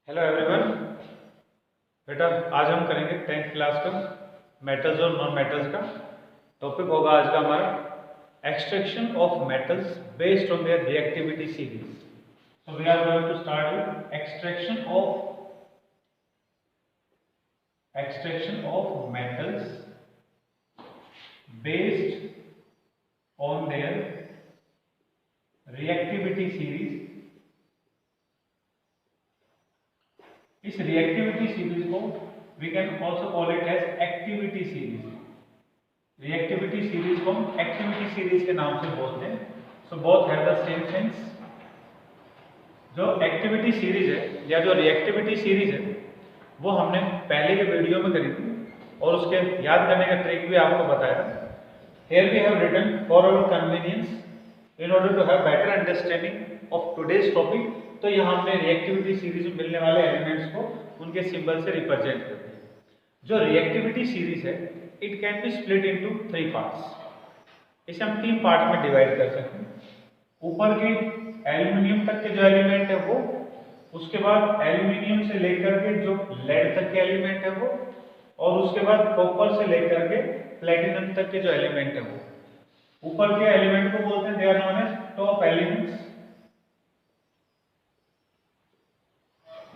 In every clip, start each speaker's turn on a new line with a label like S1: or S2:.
S1: Hello everyone. बेटा आज हम करेंगे 10th क्लास का मेटल्स और नॉन मेटल्स का टॉपिक होगा आज का हमारा extraction of metals based on their reactivity series. So we are going to start with extraction of metals based on their reactivity series. इस रिएक्टिविटी सीरीज को we can also call it as activity series. Reactivity series को हम activity series के नाम से बोलते हैं। So both have the same sense. जो एक्टिविटी सीरीज है या जो रिएक्टिविटी सीरीज है वो हमने पहले के वीडियो में करी थी और उसके याद करने का ट्रिक भी आपको बताया। Here we have written for our convenience in order to have better understanding of today's topic. तो यहाँ हमने रिएक्टिविटी सीरीज में मिलने वाले एलिमेंट्स को उनके सिंबल से रिप्रेजेंट करते हैं। जो रिएक्टिविटी सीरीज है it can be split into 3 parts. इसे हम 3 पार्ट में डिवाइड कर सकते हैं। ऊपर के एल्यूमिनियम तक के जो एलिमेंट है वो, उसके बाद एल्यूमिनियम से लेकर के जो लेड तक के एलिमेंट है वो, और उसके बाद कॉपर से लेकर के प्लेटिनम तक के जो एलिमेंट है वो। ऊपर के एलिमेंट को बोलते हैं they are known as top elements.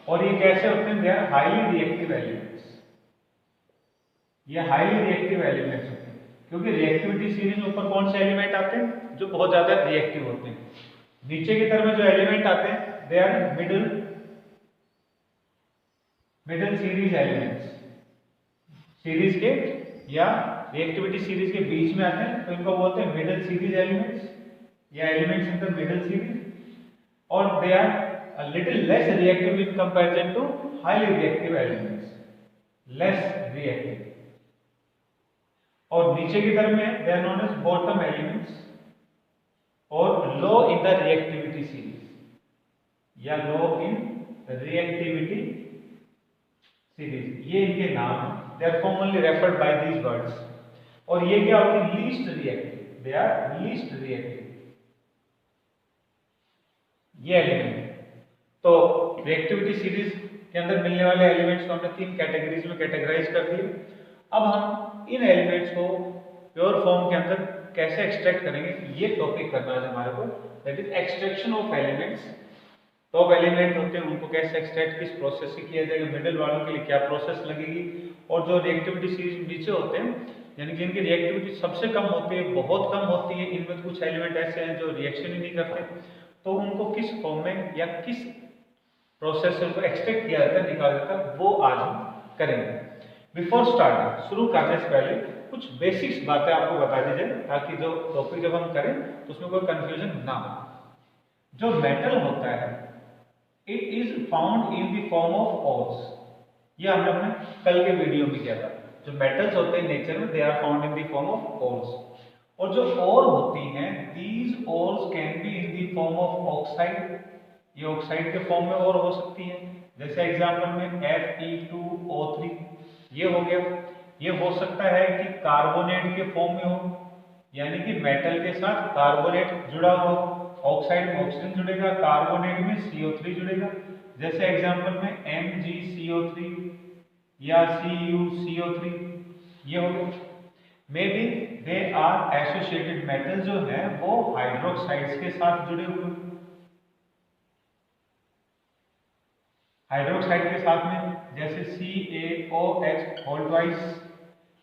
S1: और ये कैसे होते हैं? They are highly reactive elements. ये हाईली रिएक्टिव एलिमेंट्स होते हैं क्योंकि रिएक्टिविटी सीरीज में ऊपर कौन से एलिमेंट आते हैं जो बहुत ज्यादा रिएक्टिव होते हैं। नीचे की तरफ जो एलिमेंट आते हैं they are middle series elements. Series के या रिएक्टिविटी सीरीज के बीच में आते हैं तो इनको बोलते हैं मिडिल सीरीज एलिमेंट्स या elements in the middle series. और they are a little less reactive in comparison to highly reactive elements, less reactive। और नीचे की तरफ में they are known as bottom elements और low in the reactivity series या low in reactivity series। ये इनके नाम हैं। they are commonly referred by these words। और ये क्या होते हैं? least reactive। they are least reactive ये एलिमेंट। तो रिएक्टिविटी सीरीज के अंदर मिलने वाले एलिमेंट्स को हमने 3 कैटेगरीज में कैटेगराइज कर दिए। अब हम इन एलिमेंट्स को प्योर फॉर्म के अंदर कैसे एक्सट्रैक्ट करेंगे ये टॉपिक करना है हमारे को। That is extraction of elements. Top element होते हैं उनको कैसे एक्सट्रैक्ट, किस प्रोसेस से किया जाएगा, मिडिल वालों के लिए क्या प्रोसेस लगेगी, और जो रिएक्टिविटी सीरीज नीचे होते हैं यानी कि इनकी रिएक्टिविटी सबसे कम होती है, बहुत कम होती है, इनमें कुछ एलिमेंट ऐसे हैं जो रिएक्शन ही नहीं करते, तो उनको किस फॉर्म में या किस प्रोसेस से उनको एक्सट्रैक्ट किया जाता है, निकाला जाता है, वो आज हम करेंगे। बिफोर स्टार्टिंग, शुरू करने से पहले कुछ बेसिक्स बातें आपको बता दी जाए ताकि जो टॉपिक जब हम करें तो उसमें कोई कंफ्यूजन ना हो। जो मेटल होता है it is found in the form of ores. ये हमने अपने कल के वीडियो में किया था। जो मेटल्स होते हैं नेचर में they are found in the form of ores. और जो ओर होती हैं these ores can be in the form of oxide. ये ऑक्साइड के फॉर्म में और हो सकती है, जैसे एग्जांपल में Fe2O3 ये हो गया। ये हो सकता है कि कार्बोनेट के फॉर्म में हो, यानी कि मेटल के साथ कार्बोनेट जुड़ा हो। ऑक्साइड में ऑक्सीजन जुड़ेगा, कार्बोनेट में CO3 जुड़ेगा, जैसे एग्जांपल में MgCO3 या CuCO3 ये हो गया। Maybe they are associated metal जो है वो हाइड्रोक्साइड्स के साथ जुड़े हुए, हाइड्रोक्साइड के साथ में, जैसे CaOH whole twice.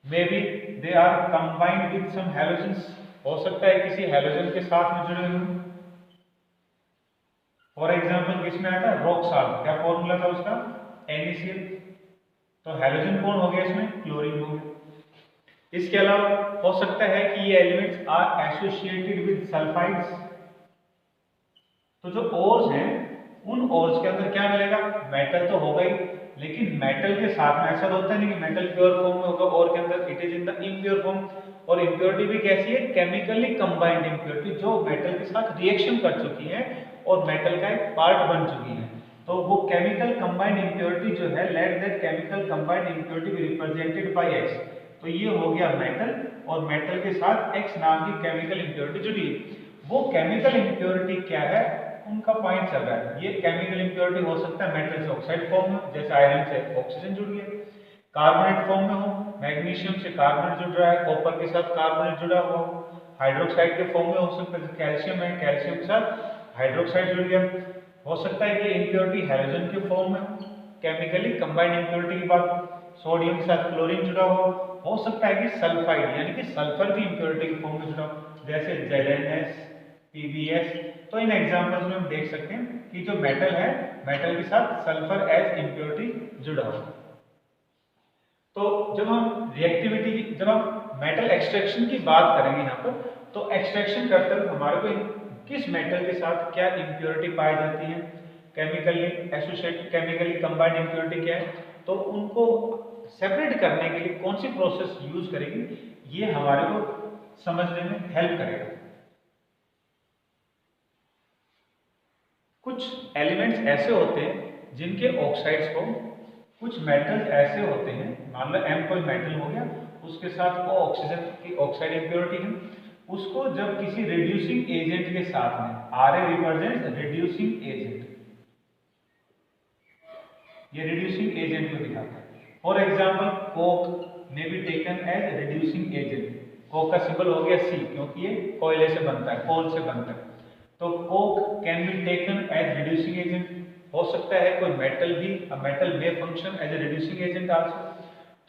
S1: Maybe they are combined with some halogens, हो सकता है किसी हैलोजन के साथ में जुड़े हुए। फॉर एग्जांपल किसमें आता है? Rock salt. क्या फॉर्मूला था उसका? NaCl। तो हैलोजन कौन हो गया इसमें? क्लोरीन हो गया। इसके अलावा हो सकता है कि ये elements are associated with sulphides. तो जो ओर्स हैं उन ओर्स के अंदर क्या मिलेगा? मेटल तो होगा ही, लेकिन मेटल के साथ में ऐसा होता नहीं कि मेटल प्योर फॉर्म में होगा और के अंदर it is in the impure form. और इम्प्योरिटी भी कैसी है? केमिकली कंबाइंड इम्प्योरिटी, जो मेटल के साथ रिएक्शन कर चुकी है और मेटल का एक पार्ट बन चुकी है। तो वो केमिकल कंबाइंड इम्प्योरिटी जो है, let that chemical combined impurity be represented by X। तो ये हो गया मेटल और मेटल के साथ X नाम की केमिकल इम्प्योरिटी जुड़ी है। वो केमिकल इम्प्योरिटी क्या है उनका पॉइंट चल रहा है। ये केमिकल इम्प्योरिटी हो सकता है मेटल से ऑक्साइड फॉर्म में, जैसे आयरन से ऑक्सीजन जुड़ गया, कार्बोनेट फॉर्म में हो, मैग्नीशियम से कार्बोनेट जुड़ रहा है, कॉपर के साथ कार्बोनेट जुड़ा हुआ हो, हाइड्रोक्साइड के फॉर्म में हो सकता है, कैल्शियम है, कैल्शियम के साथ हाइड्रोक्साइड जुड़ गया। हो सकता है कि इम्प्योरिटी हैलोजन के फॉर्म में हो, केमिकली कंबाइंड इम्प्योरिटी की बात, सोडियम के साथ क्लोरीन जुड़ा हो सकता है कि सल्फाइड यानी कि सल्फर भी इम्प्योरिटी के फॉर्म में जुड़ा हो, जैसे ZnS, PbS। तो इन एग्जांपल्स में हम देख सकते हैं कि जो मेटल है, मेटल के साथ सल्फर एज इम्प्योरिटी जुड़ा हो। तो जब हम रिएक्टिविटी की, जब हम मेटल एक्सट्रैक्शन की बात करेंगे यहाँ पर, तो एक्सट्रैक्शन करते वक्त हमारे को किस मेटल के साथ क्या इम्प्योरिटी पाई जाती है, chemically associated, chemically combined impurity क्या है, तो उनको सेपरेट करने के लिए कौन सी प्रोसेस यूज करेगी, ये हमारे को समझने में हेल्प करेगा। कुछ एलिमेंट्स ऐसे होते हैं जिनके ऑक्साइड्स को, कुछ मेटल्स ऐसे होते हैं, मान लो M कोई मेटल हो गया, उसके साथ वो ऑक्सीजन की ऑक्साइड इम्प्योरिटी है, उसको जब किसी रिड्यूसिंग एजेंट के साथ में, Ra रिप्रेजेंट्स रिड्यूसिंग एजेंट, ये रिड्यूसिंग एजेंट को दिखाता है। फॉर एग्जांपल कोक में be taken as reducing agent, coke का सिंबल हो गया C क्योंकि ये कोयले से बनता है, कोल से बनता है, तो coke can be taken as reducing agent. हो सकता है कोई मेटल भी, मेटल में function as a reducing agent also,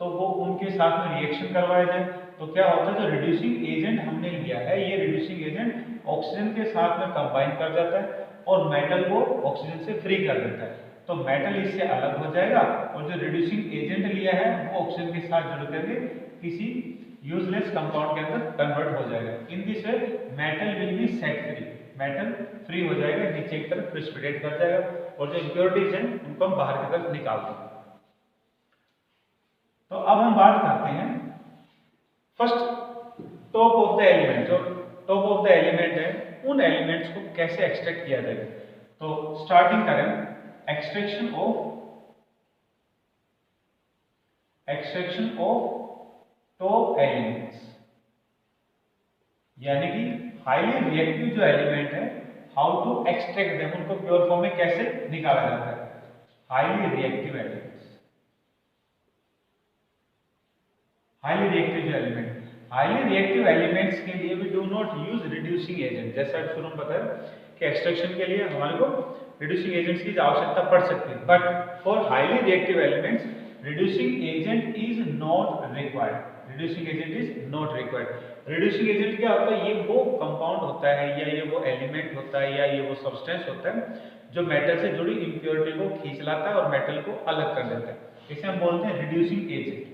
S1: तो वो उनके साथ में रिएक्शन करवाया जाए, तो क्या होता है, जो रिड्यूसिंग एजेंट हमने लिया है, ये रिड्यूसिंग एजेंट ऑक्सीजन के साथ में कंबाइन कर जाता है और मेटल को ऑक्सीजन से फ्री कर देता है, तो मेटल इससे अलग हो जाएगा और जो रिड्यूसिंग एजेंट लिया है वो ऑक्सीजन के साथ जुड़ करके किसी यूजलेस कंपाउंड के अंदर कन्वर्ट हो जाएगा। In this way metal will be set free, metal free हो जाएगा, नीचे की तरफ प्रेसिपिटेट कर जाएगा और जो इम्प्योरिटीज हैं उनको हम बाहर की तरफ निकाल देंगे। तो अब हम बात करते हैं first top of the element, जो टॉप ऑफ द एलिमेंट है उन एलिमेंट्स को कैसे एक्सट्रैक्ट किया जाएगा। तो स्टार्टिंग करें एक्सट्रैक्शन ऑफ टॉप एलिमेंट्स, यानी कि हाईली रिएक्टिव जो एलिमेंट है, हाउ टू एक्सट्रैक्ट देम, उनको प्योर फॉर्म में कैसे निकाला जाता है। Highly reactive elements, highly reactive जो एलिमेंट, हाईली रिएक्टिव एलिमेंट्स के लिए we do not use reducing agent, जैसा शुरू में बताया कि एक्सट्रैक्शन के लिए हमारे को रिड्यूसिंग एजेंट्स की आवश्यकता पड़ सकती है, but for highly reactive elements reducing agent is not required, reducing agent is not required. Reducing agent क्या होता है, ये वो कंपाउंड होता है या ये वो एलिमेंट होता है या ये वो सब्सटेंस होता है जो मेटल से जुड़ी इंप्योरिटी को खींच लाता है और मेटल को अलग कर देता है, इसे हम बोलते हैं रिड्यूसिंग एजेंट।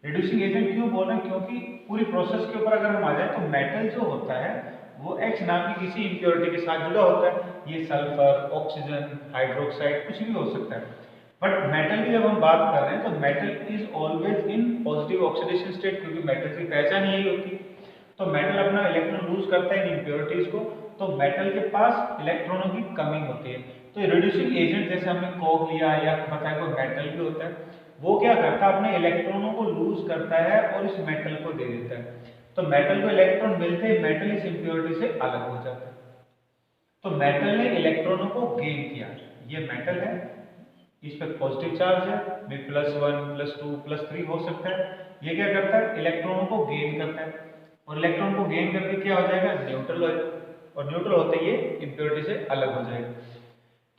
S1: रिड्यूसिंग एजेंट क्यों बोल रहे हैं, क्योंकि पूरी प्रोसेस के ऊपर अगर हम आ जाए तो मेटल जो होता है वो X नाम की किसी इंप्योरिटी के साथ जुड़ा होता है, ये सल्फर, ऑक्सीजन, हाइड्रोक्साइड कुछ भी हो सकता है, बट मेटल की जब हम बात कर रहे हैं तो metal is always in positive oxidation state, क्योंकि मेटल की पहचान यही होती है। तो मेटल अपना इलेक्ट्रॉन लूज करता है इन इंप्योरिटीज को, तो मेटल के पास इलेक्ट्रॉनों की कमी होती है। तो रिड्यूसिंग एजेंट जैसे हमने कोक लिया या बताया कोई मेटल भी होता है, वो क्या करता है, अपने इलेक्ट्रॉनों को लूज करता है और इस मेटल को दे देता है, तो मेटल को इलेक्ट्रॉन मिलते ही मेटल इस इंप्योरिटी से अलग हो जाता है। तो मेटल ने इलेक्ट्रॉनों को गेन किया, ये मेटल है, इस पर पॉजिटिव चार्ज है, में +1 +2 +3 हो सकता है, ये क्या करता है, इलेक्ट्रॉनों को गेन करता है और इलेक्ट्रॉन को गेन करके क्या हो जाएगा, न्यूट्रल, और न्यूट्रल होते ही ये इंप्योरिटी से अलग हो जाएगा।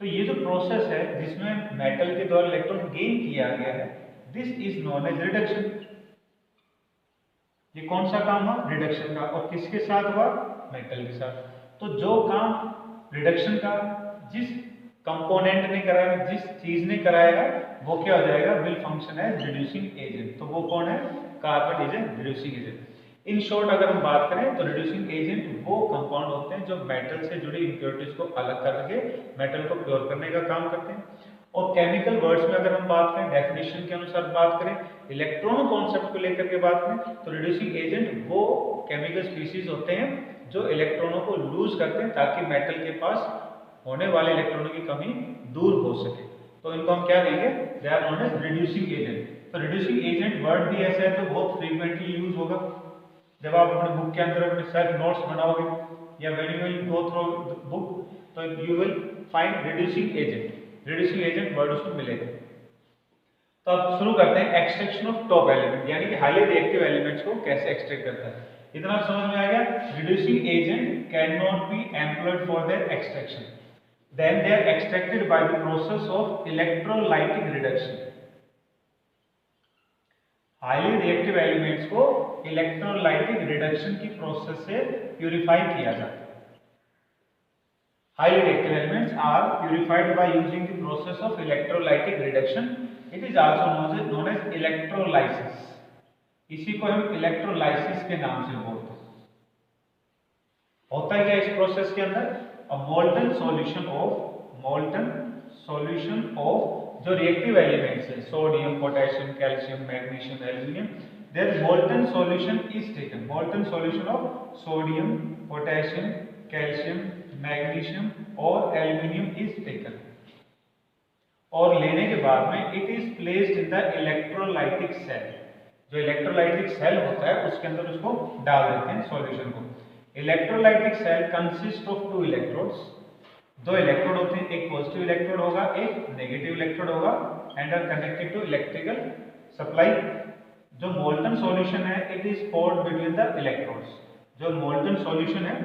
S1: तो ये जो प्रोसेस है जिसमें मेटल के द्वारा इलेक्ट्रॉन गेन किया गया है, this is known as reduction. ये कौन सा काम हुआ, रिडक्शन का, और किसके साथ हुआ, मेटल के साथ। तो जो काम रिडक्शन का जिस कंपोनेंट ने कराया, जिस चीज ने कराएगा, वो क्या हो जाएगा, will function as reducing agent. तो वो कौन है, carbon is a reducing agent. In short अगर हम बात करें तो रिड्यूसिंग एजेंट वो कंपाउंड होते हैं जो मेटल से जुड़ी इंप्योरिटीज को अलग करके मेटल को प्योर करने का काम करते हैं। और केमिकल वर्ड्स में अगर हम बात करें, डेफिनेशन के अनुसार बात करें, इलेक्ट्रॉन कॉन्सेप्ट को लेकर के बात करें, तो रिड्यूसिंग एजेंट वो केमिकल स्पीशीज होते हैं जो इलेक्ट्रॉनों को लूज करते हैं ताकि मेटल के पास होने वाले इलेक्ट्रॉनों की कमी दूर हो सके। तो इनको हम क्या कहेंगे, they are known as reducing agent. तो रिड्यूसिंग एजेंट वर्ड भी ऐसा है जो बहुत फ्रीक्वेंटली यूज होगा। जब आप अपने बुक के अंदर अपने सेल्फ नोट्स बनाओगे या when you will go through the book तो you will find reducing agent, reducing agent word उसमें मिलेगा। तो अब शुरू करते हैं एक्सट्रैक्शन ऑफ टॉप एलिमेंट, यानी कि हाईली रिएक्टिव एलिमेंट्स को कैसे एक्सट्रैक्ट करता है। इतना समझ में आ गया। Reducing agent can not be employed for their extraction, then they are extracted by the process of electrolytic reduction. Highly reactive elements को इलेक्ट्रोलाइटिक रिडक्शन की प्रोसेस से प्यूरिफाई किया जाता है। Highly reactive elements are purified by using the process of electrolytic reduction. It is also known as electrolysis. इसी को हम electrolysis के नाम से बोलते हैं। होता है क्या इस प्रोसेस के अंदर? A molten solution of जो रिएक्टिव एलिमेंट्स है, sodium, potassium, calcium, magnesium, aluminium, their molten solution is taken. Molten solution of sodium, potassium, calcium, magnesium और एल्यूमिनियम इज टेकन, और लेने के बाद में it is placed in the electrolytic cell. जो electrolytic cell होता है उसके अंदर उसको डाल देते हैं सॉल्यूशन को। Electrolytic cell consist of 2 electrodes. 2 electrode होते हैं, एक पॉजिटिव इलेक्ट्रोड होगा, एक नेगेटिव इलेक्ट्रोड होगा, and are connected to electrical supply. जो मोल्टन सॉल्यूशन है it is poured between the electrodes. जो मोल्टन सॉल्यूशन है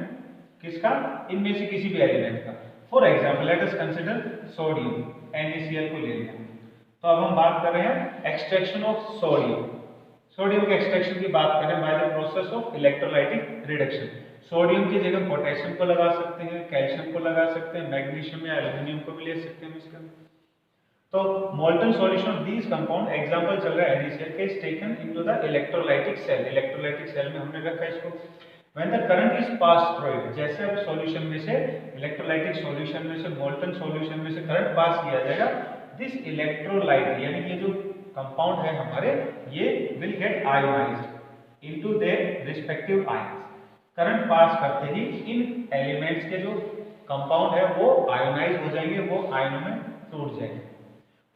S1: किसका? इनमें से किसी भी एलिमेंट का। For example let us consider sodium, NaCl को ले लिया। तो अब हम बात कर रहे हैं एक्सट्रैक्शन ऑफ सोडियम। सोडियम के एक्सट्रैक्शन की बात करें bye the process of electrolytic reduction. Sodium की जगह पोटेशियम को लगा सकते हैं, कैल्शियम को लगा सकते हैं, मैग्नीशियम या एल्यूमिनियम को भी ले सकते हैं इसका। तो molten solution of these compound, example चल रहा है NaCl के, is taken into the electrolytic cell. Electrolytic cell में हमने रखा है इसको। When the current is passed through it, जैसे अब सॉल्यूशन में से, इलेक्ट्रोलाइटिक सॉल्यूशन में से, मोल्टन सॉल्यूशन में से करंट पास किया जाएगा, दिस इलेक्ट्रोलाइट यानी ये जो कंपाउंड है हमारे, ये will get ionised into their respective ions. Current pass करते ही इन एलिमेंट्स के जो कंपाउंड है वो आयोनाइज हो जाएंगे, वो आयनों में टूट जाएंगे,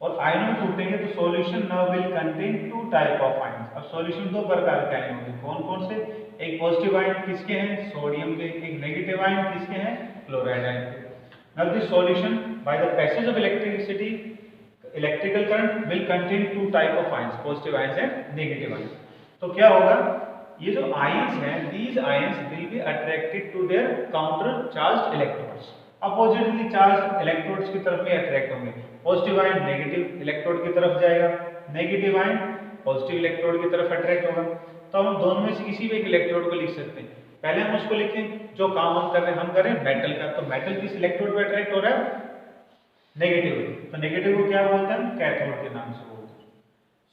S1: और आयनों में टूटेंगे तो solution now will contain 2 type of ions. अब सॉल्यूशन 2 प्रकार के आयन होंगे। कौन कौन से? एक पॉजिटिव आयन किसके हैं? सोडियम के। एक नेगेटिव आयन किसके हैं? क्लोराइड आयन के। Now this solution by the passage of electricity, electrical current will contain 2 type of ions, positive ions and negative ions. तो क्या होगा? ये जो आयंस हैं, these ions will be attracted to their counter charged electrodes. Oppositely charge electrodes की तरफ में attract होंगे। पॉजिटिव आयन नेगेटिव इलेक्ट्रोड की तरफ जाएगा, नेगेटिव आयन पॉजिटिव इलेक्ट्रोड की तरफ अट्रैक्ट होगा। तो हम दोनों में से किसी भी एक इलेक्ट्रोड को लिख सकते हैं। पहले हम उसको लिखें जो काम हम कर रहे हैं, हम कर रहे हैं मेटल का, तो मेटल किस इलेक्ट्रोड पे अट्रैक्ट हो रहा है? नेगेटिव। तो नेगेटिव को क्या बोलते हैं? कैथोड के नाम से बोलते हैं।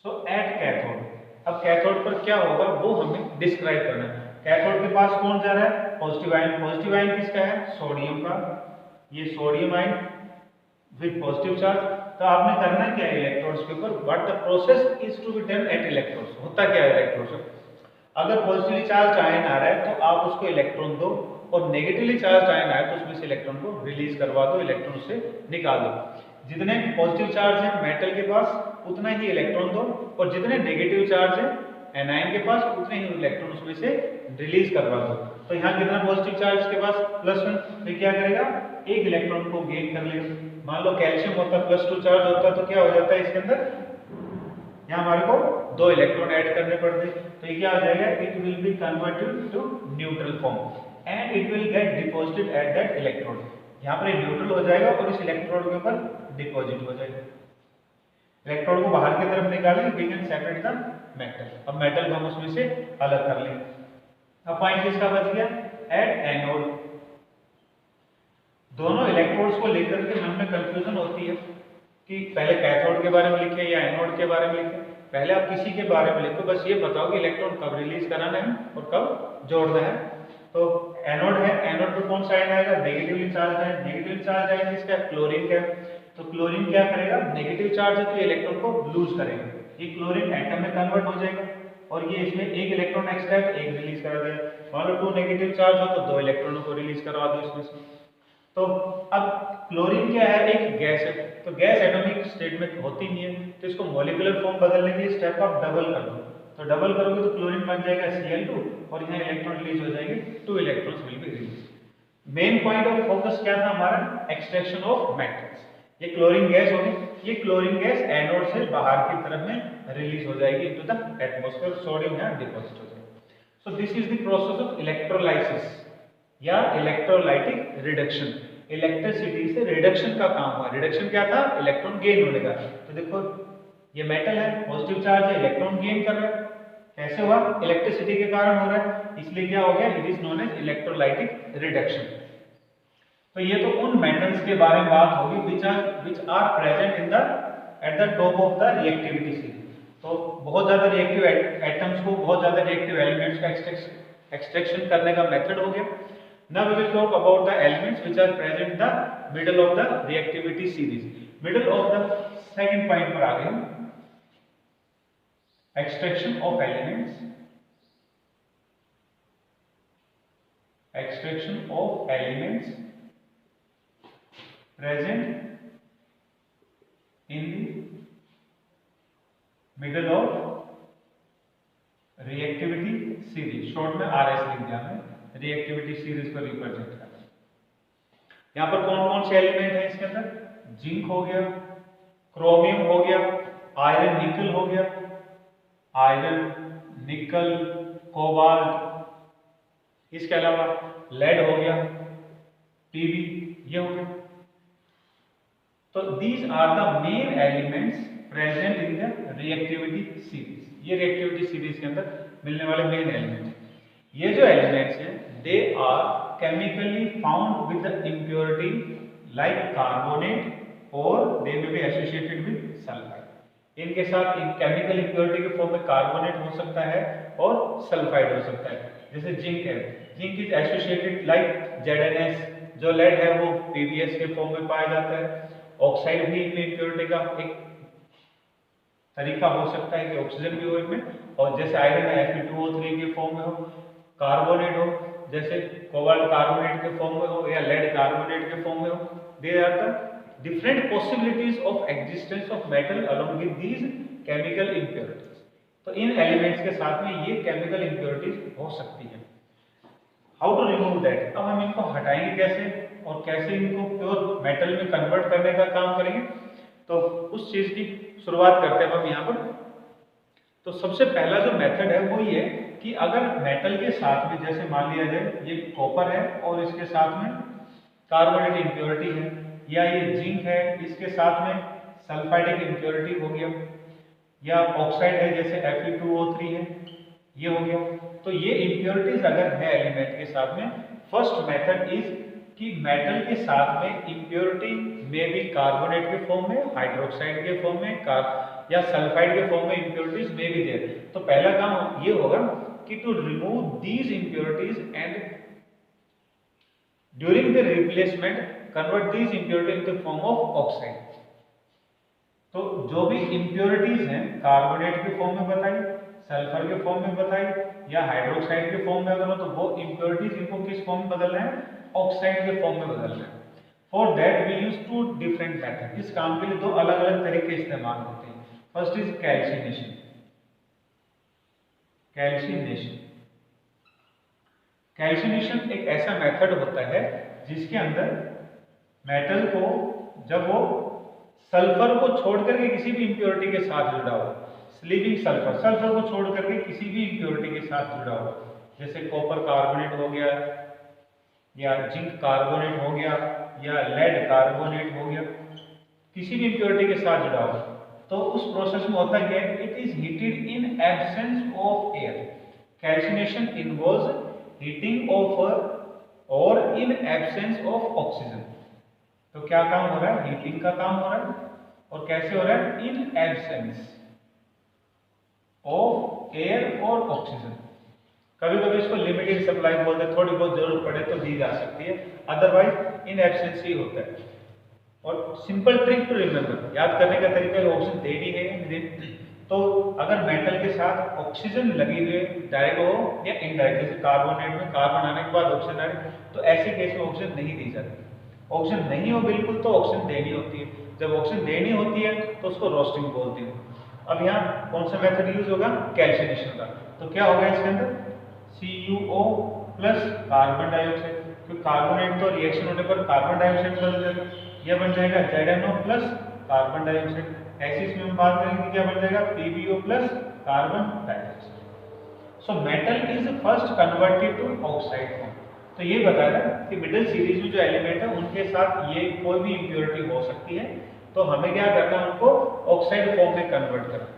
S1: सो एट कैथोड, अब कैथोड पर क्या होगा वो हमें डिस्क्राइब करना है। कैथोड के पास कौन जा रहा है? Positive ion. पॉजिटिव आयन किसका है? सोडियम का। ये sodium ion with positive charge. तो आपने करना क्या है इलेक्ट्रोड्स के ऊपर? What the process is to be done at electrodes. होता क्या है इलेक्ट्रोड्स? अगर पॉजिटिवली चार्ज आयन आ रहा है तो आप उसको इलेक्ट्रॉन दो, और नेगेटिवली चार्ज आयन आए तो उसमें से इलेक्ट्रॉन को रिलीज करवा दो, इलेक्ट्रॉन से निकाल दो। जितने पॉजिटिव चार्ज है मेटल के पास उतना ही इलेक्ट्रॉन दो, और जितने नेगेटिव चार्ज है एनायन के पास उतने ही इलेक्ट्रॉन उसमें से रिलीज करवा दो। तो यहाँ कितना पॉजिटिव चार्ज के पास? +1। तो क्या करेगा? एक इलेक्ट्रॉन को गेन कर लेगा। मान लो कैल्शियम होता +2 चार्ज होता तो क्या हो जाता है इसके अंदर? यहाँ हमारे को 2 इलेक्ट्रॉन ऐड करने पड़ते। तो ये क्या हो जाएगा? It will be converted to neutral form and it will get deposited at that electrode. यहाँ पर न्यूट्रल हो जाएगा और इस इलेक्ट्रोड के ऊपर डिपॉजिट हो जाएगा। इलेक्ट्रोड को बाहर की तरफ निकालेंगे, we can separate the metal. अब मेटल को हम उसमें से अलग कर लेंगे। अब पॉइंट किसका बच गया? At anode. दोनों इलेक्ट्रोड्स को लेकर के मन में कंफ्यूजन होती है कि पहले कैथोड के बारे में लिखे या एनोड के बारे में लिखे। पहले आप किसी के बारे में लिखो, बस ये बताओ कि इलेक्ट्रॉन कब रिलीज कराना है और कब जोड़ना है। तो एनोड है, एनोड पर कौन सा आयन आएगा? नेगेटिवली चार्ज है। नेगेटिवली चार्ज आयन किसका? क्लोरीन का। तो क्लोरीन क्या करेगा? नेगेटिव चार्ज है तो इलेक्ट्रॉन को लूज करेगा, ये क्लोरीन एटम में कन्वर्ट हो जाएगा, और ये इसमें एक इलेक्ट्रॉन एक्स्ट्रा है तो एक रिलीज करा देगा। मान लो 2 नेगेटिव चार्ज हो तो 2 इलेक्ट्रॉनों को रिलीज करवा दो इसमें से। तो अब क्लोरीन क्या है? एक गैस है, तो गैस एटॉमिक स्टेट में होती नहीं है, तो इसको मॉलिक्यूलर फॉर्म बदलने के लिए स्टेप आप डबल कर दो। तो डबल करोगे तो क्लोरीन बन जाएगा Cl2, और यहाँ इलेक्ट्रॉन रिलीज हो जाएंगे, 2 electrons will be release. Main point of focus क्या था हमारा, एक्सट्रैक्शन ऑफ मेटल्स। ये क्लोरीन गैस होगी, ये क्लोरीन गैस एनोड से बाहर की तरफ में रिलीज हो जाएगी इनटू द एटमॉस्फेयर, सोडियम यहाँ डिपॉजिट हो जाएगा। So this is the process of electrolysis या इलेक्ट्रोलाइटिक रिडक्शन। इलेक्ट्रिसिटी से रिडक्शन का काम हुआ। रिडक्शन क्या था, इलेक्ट्रॉन गेन होने का। तो देखो ये मेटल है, पॉजिटिव चार्ज है, इलेक्ट्रॉन गेन कर रहा है। कैसे हुआ, इलेक्ट्रिसिटी के कारण हो रहा है, इसलिए क्या हो गया, it is known as electrolytic reduction. तो ये तो उन मेटल्स के बारे में बात होगी which are present in the at the top of the reactivity series। तो बहुत ज्यादा रिएक्टिव एटम्स को, बहुत ज्यादा रिएक्टिव एलिमेंट्स का एक्सट्रैक्शन करने का मेथड हो गया। Now we will talk about the elements which are present in the middle of the reactivity series। Middle of the second point पर आ गए हम, extraction of elements. Extraction of elements present in the middle of reactivity series, short में RS लिख दिया हमने, reactivity series को represent करना। यहां पर कौन कौन से एलिमेंट है इसके अंदर, जिंक हो गया, क्रोमियम हो गया, आयरन निकल हो गया, आयरन निकल कोबाल्ट, इसके अलावा लेड हो गया, टीबी, ये हो गया। तो these are the main elements present in the reactivity series। ये रिएक्टिविटी सीरीज के अंदर मिलने वाले मेन एलिमेंट हैं। ये जो एलिमेंट्स हैं they are chemically found with the impurity like carbonate और they may be associated with sulphide. इनके साथ केमिकल इम्प्योरिटी के फॉर्म में कार्बोनेट हो सकता है और सल्फाइड हो सकता है। जैसे जिंक है, zinc is associated like ZnS, जो लेड है वो PbS के फॉर्म में पाया जाता है। ऑक्साइड भी इनमें इम्प्योरिटी का एक तरीका हो सकता है कि ऑक्सीजन भी हो इनमें, और जैसे आयरन है Fe2O3 के फॉर्म में हो, कार्बोनेट हो जैसे कोबाल्ट कार्बोनेट के फॉर्म में हो या लेड कार्बोनेट के फॉर्म में हो। They are the different possibilities of existence of metal along with these chemical impurities. तो इन एलिमेंट्स के साथ में ये केमिकल इम्प्योरिटीज हो सकती है। हाउ टू रिमूव दैट, अब हम इनको हटाएंगे कैसे और कैसे इनको प्योर मेटल में कन्वर्ट करने का काम करेंगे, तो उस चीज की शुरुआत करते हैं हम यहाँ पर। तो सबसे पहला जो मेथड है वो ये कि अगर मेटल के साथ में, जैसे मान लिया जाए ये कॉपर है और इसके साथ में कार्बोनेट इम्प्योरिटी है, या ये जिंक है इसके साथ में सल्फाइडिक इम्प्योरिटी हो गया, या ऑक्साइड है जैसे Fe2O3 है, ये हो गया। तो ये इम्प्योरिटीज अगर है एलिमेंट के साथ में, फर्स्ट मेथड इज कि मेटल के साथ में इम्प्योरिटी में भी कार्बोनेट के फॉर्म में, हाइड्रोक्साइड के फॉर्म में, या सल्फाइड के फॉर्म में इम्प्योरिटीज में भी देर। तो पहला काम ये होगा कि to remove these impurities and during the replacement convert these impurity in the form of oxide. तो जो भी इम्प्योरिटीज हैं कार्बोनेट के फॉर्म में बताई, सल्फर के फॉर्म में बताई, या हाइड्रोक्साइड के फॉर्म में अगर हो, तो वो इम्प्योरिटीज इनको किस फॉर्म में बदलना है, ऑक्साइड के फॉर्म में बदलना है। For that we use two different method. इस काम के लिए दो अलग अलग तरीके इस्तेमाल होते हैं। First is calcination. Calcination calcination एक ऐसा मेथड होता है जिसके अंदर मेटल को, जब वो सल्फर को छोड़ करके किसी भी इम्प्योरिटी के साथ जुड़ा हो, स्लीपिंग सल्फर, सल्फर को छोड़ करके किसी भी इम्प्योरिटी के साथ जुड़ा हो, जैसे कॉपर कार्बोनेट हो गया, या जिंक कार्बोनेट हो गया, या लेड कार्बोनेट हो गया, किसी भी इम्प्योरिटी के साथ जुड़ा हो, तो उस प्रोसेस में होता है it is heated in absence of air. Calcination involves heating of और इन एब्सेंस ऑफ ऑक्सीजन। तो क्या काम हो रहा है, हीटिंग का काम हो रहा है, और कैसे हो रहा है, इन एब्सेंस ऑफ एयर और ऑक्सीजन। कभी कभी इसको लिमिटेड सप्लाई बोलते हैं, थोड़ी बहुत जरूरत पड़े तो दी जा सकती है, अदरवाइज इन एब्सेंस ही होता है। और सिंपल ट्रिक टू रिमेंबर, याद करने का तरीका है, ऑक्सीजन देनी है। तो अगर मेटल के साथ ऑक्सीजन लगी हुई डायरेक्ट हो या इनडायरेक्ट, जैसे कार्बोनेट में कार्बन आने के बाद ऑक्सीजन आने, तो ऐसे केस में ऑक्सीजन नहीं दी जाती। ऑक्सीजन नहीं हो बिल्कुल तो ऑक्सीजन देनी होती है। जब ऑक्सीजन देनी होती है तो उसको रोस्टिंग बोलते हैं। अब यहाँ कौन सा मेथड यूज होगा, कैल्सिनेशन का। तो क्या होगा इसके अंदर, CuO प्लस कार्बन डाइऑक्साइड, क्योंकि कार्बोनेट तो रिएक्शन होने पर कार्बन डाइऑक्साइड बदल जाएगा, यह बन जाएगा ZnO प्लस कार्बन डाइऑक्साइड। ऐसे इसमें हम बात करेंगे क्या बन जाएगा, PbO plus carbon dioxide. So metal is first converted to oxide form. तो ये बताया कि मिडिल सीरीज में जो एलिमेंट है उनके साथ ये कोई भी इंप्योरिटी हो सकती है, तो हमें क्या करना है, उनको ऑक्साइड फॉर्म में कन्वर्ट करना।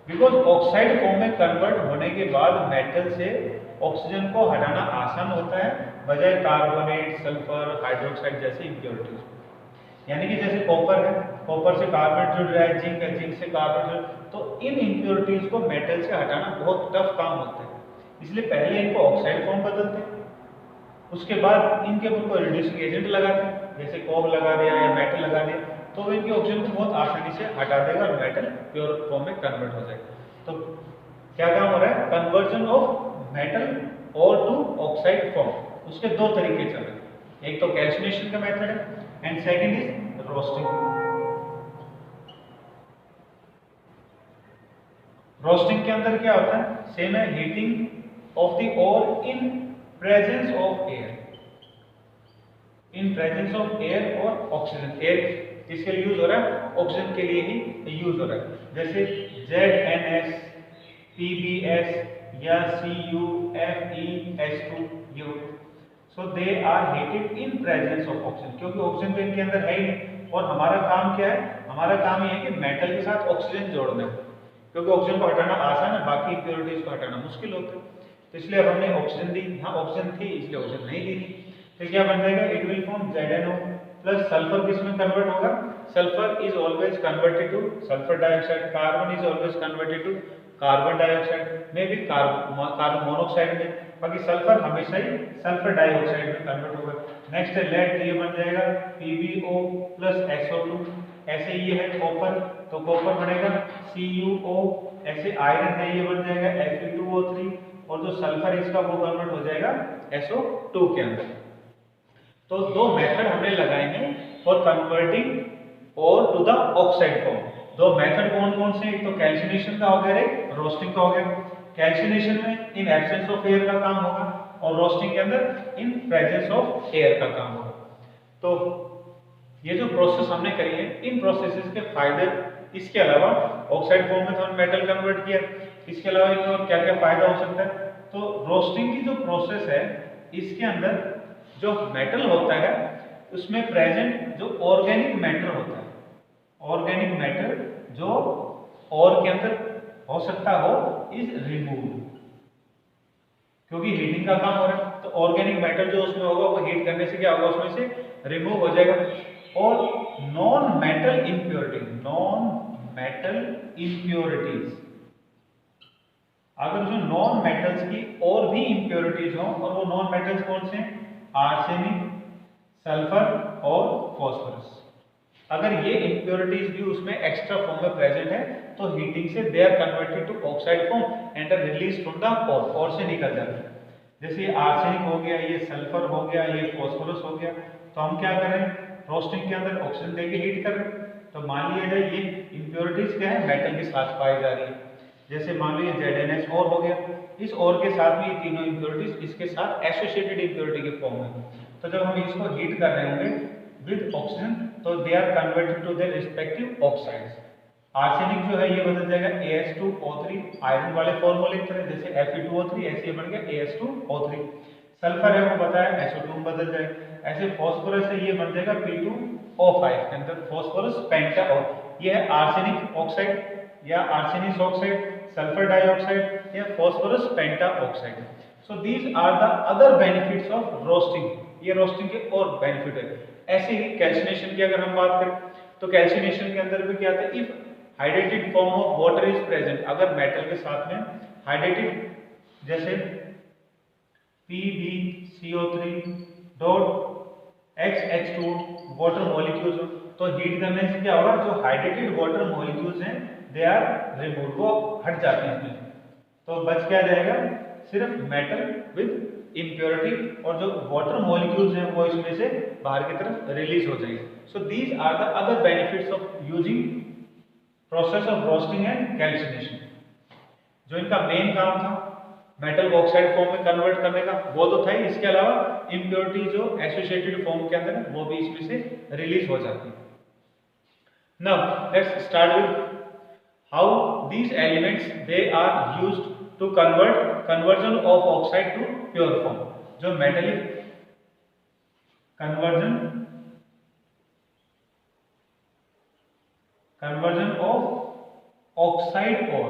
S1: बिकॉज ऑक्साइड फॉर्म में कन्वर्ट होने के बाद मेटल से ऑक्सीजन को हटाना आसान होता है, बजाय कार्बोनेट, सल्फर, हाइड्रोक्साइड जैसे इंप्योरिटीज। यानी कि जैसे कॉपर है, कॉपर से कार्बन जुड़ रहा है, जिंक है, जिंक से कार्बन जुड़, तो इन इंप्योरिटीज को मेटल से हटाना बहुत टफ काम होता है। इसलिए पहले इनको ऑक्साइड फॉर्म बदलते हैं, उसके बाद इनके ऊपर कोई रिड्यूसिंग एजेंट लगाते हैं, जैसे कोक लगा दिया या मेटल लगा दिया, तो इनके ऑक्सीजन को बहुत आसानी से हटा देगा और मेटल प्योर फॉर्म में कन्वर्ट हो जाएगा। तो क्या काम हो रहा है, कन्वर्जन ऑफ मेटल और टू ऑक्साइड फॉर्म। उसके दो तरीके चल रहे हैं, एक तो कैल्सिनेशन का मेथड है and second is roasting. Roasting के अंदर क्या होता है, सेम है, heating of the ore in presence of air, in presence of air और ऑक्सीजन। एयर किसके लिए यूज हो रहा है, ऑक्सीजन के लिए ही यूज हो रहा है। जैसे ZnS, PbS या CuFeS2U, so they are heated in presence of oxygen, क्योंकि ऑक्सीजन तो इनके अंदर है ही नहीं। और हमारा काम क्या है, हमारा काम ये है कि मेटल के साथ ऑक्सीजन जोड़ना है, क्योंकि ऑक्सीजन को हटाना आसान है, बाकी इंप्योरिटीज को हटाना मुश्किल होता है। तो इसलिए अब हमने ऑक्सीजन दी, यहाँ ऑक्सीजन थी इसलिए ऑक्सीजन नहीं दी थी, तो क्या बन जाएगा, it will form ZnO plus sulphur किस में कन्वर्ट होगा, sulphur is always converted to sulphur dioxide, carbon is always converted to carbon dioxide में भी कार्बन मोनोऑक्साइड में, बाकी सल्फर हमेशा ही सल्फर डाइऑक्साइड में कन्वर्ट होगा। नेक्स्ट है लेड, ये बन जाएगा PbO प्लस SO2। ऐसे ये है कॉपर, तो कॉपर बनेगा CuO। ऐसे आयरन है, ये बन जाएगा Fe2O3, और जो सल्फर इसका वो कन्वर्ट हो जाएगा SO2 के अंदर। तो दो मेथड हमने लगाए हैं फॉर कन्वर्टिंग और टू द ऑक्साइड फॉर्म। दो मेथड कौन कौन से, एक तो कैल्सिनेशन का हो गया, एक रोस्टिंग का हो गया। कैल्सिनेशन में इन एब्सेंस ऑफ एयर का काम होगा, और रोस्टिंग के अंदर इन प्रेजेंस ऑफ एयर का काम होगा। तो ये जो प्रोसेस हमने करी है, इन प्रोसेसेस के फायदे, इसके अलावा ऑक्साइड फॉर्म में तो हमने मेटल कन्वर्ट किया, इसके अलावा इनमें और क्या क्या फायदा हो सकता है। तो रोस्टिंग की जो प्रोसेस है, इसके अंदर जो मेटल होता है उसमें प्रेजेंट जो ऑर्गेनिक मैटर होता है, ऑर्गेनिक मैटर जो और के अंदर हो सकता हो, इज रिमूव, क्योंकि हीटिंग का काम हो रहा है, तो ऑर्गेनिक मैटर जो उसमें होगा वो हीट करने से क्या होगा, उसमें से रिमूव हो जाएगा। और non metal impurity, non metal impurities, अगर जो नॉन मेटल्स की और भी इंप्योरिटीज हो, और वो नॉन मेटल्स कौन से हैं, आर्सेनिक, सल्फर और फॉस्फोरस, अगर ये इंप्योरिटीज भी उसमें एक्स्ट्रा फॉर्म में प्रेजेंट है, तो हीटिंग से they are converted to oxide form and are release from the ore से निकल जाते हैं। जैसे ये आर्सेनिक हो गया, ये सल्फर हो गया, ये फॉस्फोरस हो गया, तो हम क्या करें, रोस्टिंग के अंदर ऑक्सीजन देके हीट कर रहे हैं, तो मान लिया जाए ये इंप्योरिटीज क्या है, मेटल के साथ पाई जा रही है। जैसे मान लो ये ZnS और हो गया, इस और के साथ भी ये तीनों इंप्योरिटीज इसके साथ एसोसिएटेड इंप्योरिटी के फॉर्म में, तो जब हम इसको हीट कर रहे होंगे विद ऑक्सीजन, तो they are converted to their respective oxides. Arsenic जो है ये बदल जाएगा AS2O3, आयरन वाले फॉर्मूले की तरह, जैसे Fe2O3 ऐसे ये बन गया AS2O3। सल्फर है वो बताया SO2 में बदल जाएगा। ऐसे फॉस्फोरस है, ये बन जाएगा P2O5 के अंदर फॉस्फोरस पेंटाओ, ये है आर्सेनिक ऑक्साइड या आर्सेनिक ऑक्साइड, सल्फर डाइऑक्साइड या phosphorus pentoxide. So these are the other benefits of roasting, ये रोस्टिंग के और बेनिफिट है। ऐसे ही कैल्सिनेशन की अगर हम बात करें, तो कैल्सिनेशन के अंदर भी क्या आता है, if hydrated form of water is present, अगर मेटल के साथ में हाइड्रेटेड जैसे PbCO3 dot XH2 water molecules, तो हीट करने से क्या होगा, जो हाइड्रेटेड वाटर मॉलिक्यूल्स हैं दे आर रिमूव, वो हट जाते हैं इसमें, तो बच क्या जाएगा, सिर्फ मेटल विद इम्प्योरिटी, और जो वाटर मॉलिक्यूल्स हैं वो इसमें से बाहर की तरफ रिलीज हो जाएंगे। So these are the other benefits of using process of roasting and calcination. जो इनका मेन काम था मेटल को ऑक्साइड फॉर्म में कन्वर्ट करने का, वो तो था ही। इसके अलावा इम्प्योरिटी जो एसोसिएटेड फॉर्म के अंदर है वो भी इसमें से रिलीज हो जाती है। Now let's start with how these elements they are used to conversion of oxide to pure form. जो मेटेलिक कन्वर्जन ऑफ ऑक्साइड और,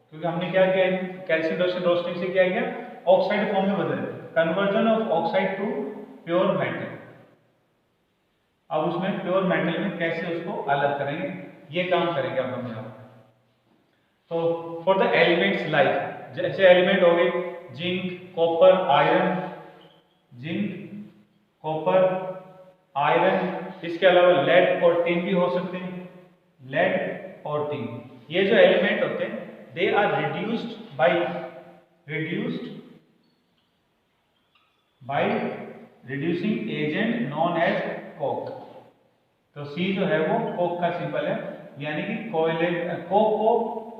S1: क्योंकि हमने क्या किया कैल्शियम रोस्टिंग से क्या किया, ऑक्साइड फॉर्म में बदल, conversion of oxide to pure metal. अब उसमें प्योर मेटल में कैसे उसको अलग करेंगे, ये काम करेंगे अब हम यहाँ। तो फॉर द एलिमेंट्स लाइक, जैसे एलिमेंट हो गए zinc, copper, iron, zinc, copper, iron, इसके अलावा लेड और टिन भी हो सकते हैं, लेड और टिन। ये जो एलिमेंट होते हैं they are reduced by reducing agent known as coke। तो C जो है वो कोक का सिंबल है, यानी कि कोक को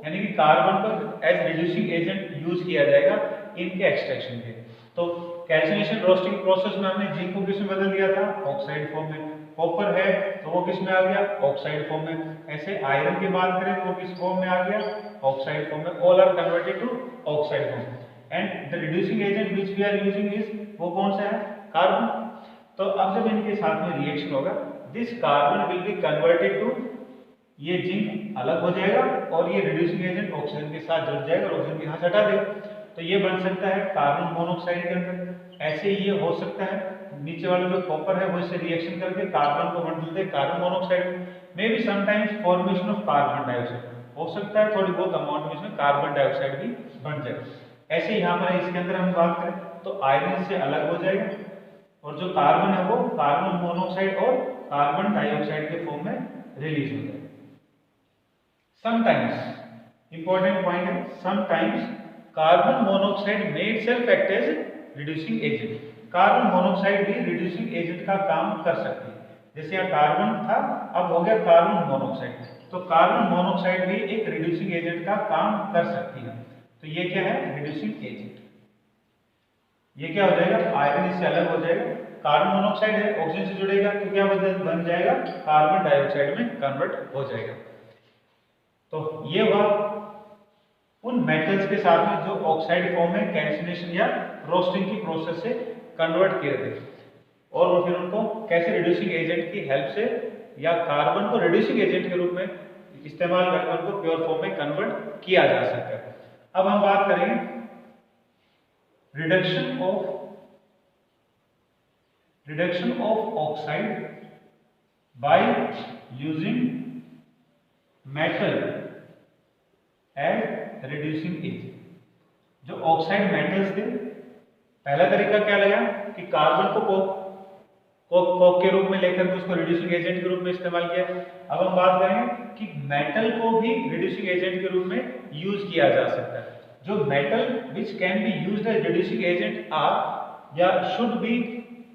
S1: यानी कि कार्बन को एज रिड्यूसिंग एजेंट यूज किया जाएगा इनके एक्सट्रैक्शन के। तो कैल्सिनेशन रोस्टिंग प्रोसेस में हमने जिंक को किस में बदल दिया था, ऑक्साइड फॉर्म में। कॉपर है तो वो किस में आ गया, ऑक्साइड फॉर्म में। ऐसे आयरन की बात करें तो वो किस फॉर्म में आ गया, ऑक्साइड फॉर्म में। All are converted to oxide form and the reducing agent which we are using is, वो कौन सा है, कार्बन। तो अब जब इनके साथ में रिएक्शन होगा, this carbon will be converted to, ये जिंक अलग हो जाएगा और ये रिड्यूसिंग एजेंट ऑक्सीजन के साथ जुड़ जाएगा और ऑक्सीजन यहाँ से हटा देगा। तो ये बन सकता है कार्बन मोनोऑक्साइड के अंदर। ऐसे ही ये हो सकता है नीचे वाला जो कॉपर है वो इससे रिएक्शन करके कार्बन को बदल दे कार्बन मोनोऑक्साइड में। May be sometimes formation of carbon dioxide हो सकता है, थोड़ी बहुत अमाउंट में इसमें कार्बन डाइऑक्साइड भी बन जाए। ऐसे ही यहाँ पर इसके अंदर हम बात करें तो आयरन से अलग हो जाएगा और जो कार्बन है वो कार्बन मोनोऑक्साइड और कार्बन डाइऑक्साइड के फॉर्म में रिलीज हो जाएगा। समटाइम्स, इंपॉर्टेंट पॉइंट है, sometimes carbon monoxide may itself act as reducing agent. Carbon monoxide भी रिड्यूसिंग एजेंट का काम कर सकती है। जैसे यहाँ कार्बन था, अब हो गया कार्बन मोनोऑक्साइड, तो कार्बन मोनोऑक्साइड भी एक रिड्यूसिंग एजेंट का काम कर सकती है। तो ये क्या है, रिड्यूसिंग एजेंट। ये क्या हो जाएगा, आयरन इससे अलग हो जाएगा, कार्बन मोनोऑक्साइड है, ऑक्सीजन से जुड़ेगा तो क्या बन जाएगा, कार्बन डाइऑक्साइड में कन्वर्ट हो जाएगा। तो ये हुआ उन मेटल्स के साथ में जो ऑक्साइड फॉर्म में कैल्सिनेशन या रोस्टिंग की प्रोसेस से कन्वर्ट किए थे, और वो फिर उनको कैसे रिड्यूसिंग एजेंट की हेल्प से या कार्बन को रिड्यूसिंग एजेंट के रूप में इस्तेमाल करके उनको प्योर फॉर्म में कन्वर्ट किया जा सकता है। अब हम बात करेंगे reduction of oxide by using metal as reducing agent. जो ऑक्साइड मेटल्स थे, पहला तरीका क्या लगा कि कार्बन को कोक के रूप में लेकर के उसको रिड्यूसिंग एजेंट के रूप में इस्तेमाल किया। अब हम बात करेंगे कि मेटल को भी रिड्यूसिंग एजेंट के रूप में यूज किया जा सकता है। जो metal which can be used as reducing agent are या should be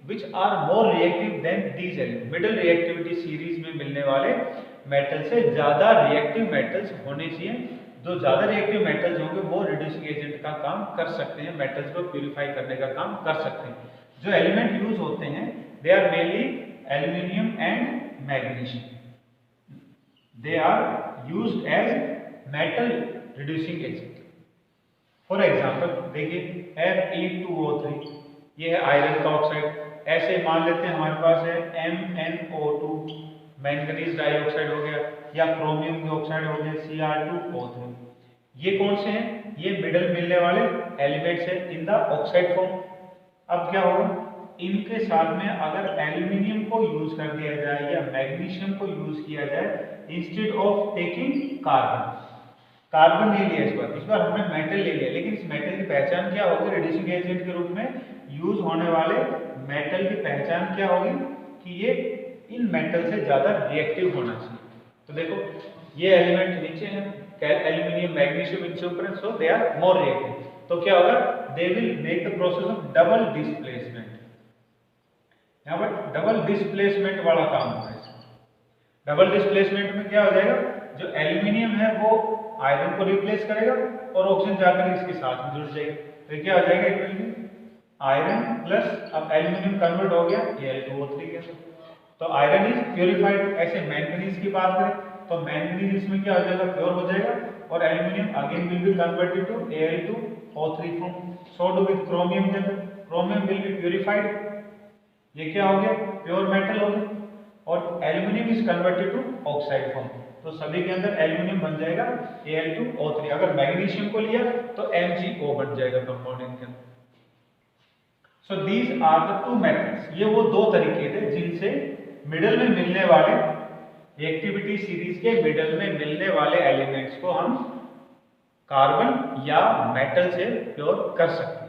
S1: which are more reactive than these element. Middle reactivity series में मिलने वाले मेटल से ज्यादा रिएक्टिव मेटल्स होने चाहिए। जो ज्यादा रिएक्टिव मेटल्स होंगे वो रिड्यूसिंग एजेंट का काम कर सकते हैं, मेटल्स को प्यूरिफाई करने का काम कर सकते हैं। जो एलिमेंट यूज होते हैं they are mainly aluminium and magnesium, they are used as metal reducing agent. For example देखिए Fe2O3, ये है आयरन का ऑक्साइड। ऐसे मान लेते हैं हमारे पास है MnO2, मैंगनीज डाइऑक्साइड हो गया, या क्रोमियम डाइऑक्साइड हो गया Cr2O3। ये कौन से हैं, ये मिडल मिलने वाले एलिमेंट्स हैं इन द ऑक्साइड फॉर्म। अब क्या होगा, इनके साथ में अगर एल्यूमिनियम को यूज कर दिया जाए या मैग्नीशियम को यूज किया जाए इंस्टेड ऑफ टेकिंग कार्बन नहीं लिया इस बार हमने मेटल ले लिया, लेकिन इस मेटल की पहचान क्या होगी, रिड्यूसिंग एजेंट के रूप में यूज होने वाले मेटल की पहचान क्या होगी कि ये इन मेटल से ज्यादा रिएक्टिव होना चाहिए। तो देखो ये एलिमेंट नीचे है, एल्यूमिनियम मैग्नीशियम इनसे ऊपर, सो दे आर मोर रिएक्टिव। तो क्या होगा, they will make the process of double displacement. यहाँ पर डबल डिस्प्लेसमेंट वाला काम होगा। डबल डिस्प्लेसमेंट में क्या हो जाएगा, जो एल्यूमिनियम है वो आयरन को रिप्लेस करेगा और ऑक्सीजन जाकर इसके साथ में जुड़ जाएगा, तो क्या हो जाएगा, it will B iron plus, अब एल्यूमिनियम कन्वर्ट हो गया Al2O3 के अंदर, तो आयरन इज प्योरीफाइड। ऐसे मैंगनीज की बात करें तो मैंगनीज इसमें क्या हो जाएगा, प्योर हो जाएगा, और aluminium again will be converted to Al2O3 form. So do with chromium के अंदर, क्रोमियम विल बी प्योरीफाइड, ये क्या हो गया, प्योर मेटल हो गया, और aluminium is converted to oxide form, तो सभी के अंदर एल्यूमिनियम बन जाएगा Al2O3। अगर मैग्नीशियम को लिया तो MgO बन जाएगा कंपाउंड के अंदर। So these are the two methods, ये वो दो तरीके थे जिनसे मिडल में मिलने वाले, रिएक्टिविटी सीरीज के मिडल में मिलने वाले एलिमेंट्स को हम कार्बन या मेटल से प्योर कर सकते हैं।